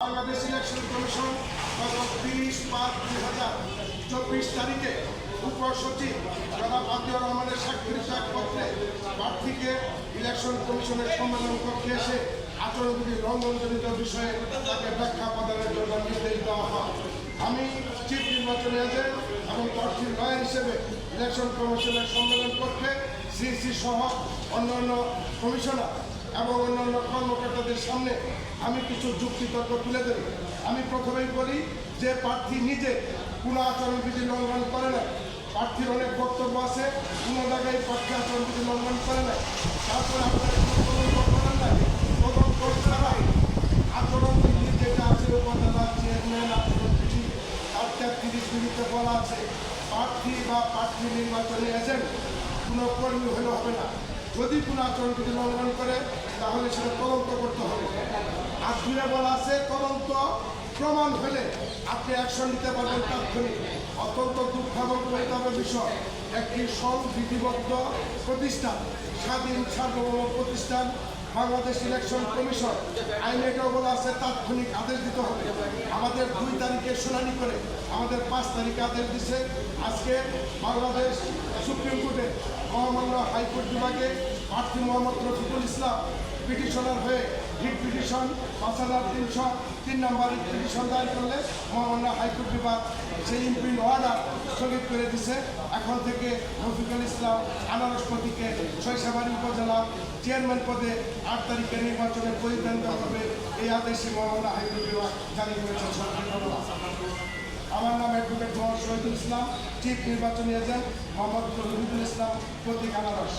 Bangladesh election commission গত 30/5/2024 তারিখে উপসচিব জনাব আতিউর রহমানের স্বাক্ষরিত পত্রে প্রার্থীকে ইলেকশন কমিশনের সম্মেলন কক্ষে এসে আচরণবিধি লঙ্ঘনজনিত বিষয়ে তাকে ব্যাখ্যা প্রদানের জন্য নির্দেশ দেওয়া হয়। আমি চিফ নির্বাচনী এজেন্ট এবং প্রার্থীর লয়ার হিসেবে ইলেকশন কমিশনের সম্মেলন কক্ষে সিইসি সহ অন্যান্য কমিশনার এবং অন্যান্য কর্মকর্তাদের সামনে আমি কিছু যুক্তিতর্ক তুলে দেব। আমি প্রথমেই বলি যে প্রার্থী নিজে কোনো আচরণবিধি লঙ্ঘন করে না। প্রার্থীর অনেক বক্তব্য আছে, কোনো জায়গায় প্রার্থী আচরণবিধি লঙ্ঘন করে না। তারপরে আপনারা তদন্ত করেন না, তদন্ত ছাড়া আচরণবিধি যেটা আছে উপজেলা চেয়ারম্যান আচরণবিধি 33 বলা আছে প্রার্থী বা প্রার্থী নির্বাচনী এজেন্ট কোনো কর্মী হলে হবে না। যদি কোনো আচরণবিধি লঙ্ঘন করে তাহলে সেটা তদন্ত করতে হবে। আর দূরে বলা আছে তদন্ত প্রমাণ হলে আপনি অ্যাকশন নিতে পারবেন তাৎক্ষণিক। অত্যন্ত দুঃখাবহ পরিতাপের বিষয়, একটি সংবিধিবদ্ধ প্রতিষ্ঠান, স্বাধীন সার্বভৌম প্রতিষ্ঠান বাংলাদেশ ইলেকশন কমিশন আইনে এটাও বলা আছে তাৎক্ষণিক আদেশ দিতে হবে। আমাদের 2 তারিখে শুনানি করে আমাদের 5 তারিখে আদেশ দিচ্ছে। আজকে বাংলাদেশ সুপ্রিম কোর্টে মহামান্য হাইকোর্ট বিভাগে প্রার্থী মোহাম্মদ রফিকুল ইসলাম পিটিশনার হয়ে রিট পিটিশন 5303 নম্বর পিটিশন দায়ের করলে মহামান্য হাইকোর্ট বিভাগ সেই ইমপ্রিন্ট অর্ডার স্থগিত করে দিছে। এখন থেকে রফিকুল ইসলাম আনারস প্রতীকে শৈশবাড়ি উপজেলা চেয়ারম্যান পদে 8 তারিখে নির্বাচনে পরিচালিত হবে। এই আদেশে মহামান্য হাইকোর্ট বিভাগ জারি করেছে। আমার নাম অ্যাডভোকেট মোহাম্মদ শহীদুল ইসলাম, চিফ নির্বাচনী এজেন্ট মোহাম্মদ রফিকুল ইসলাম, প্রতীক আনারস।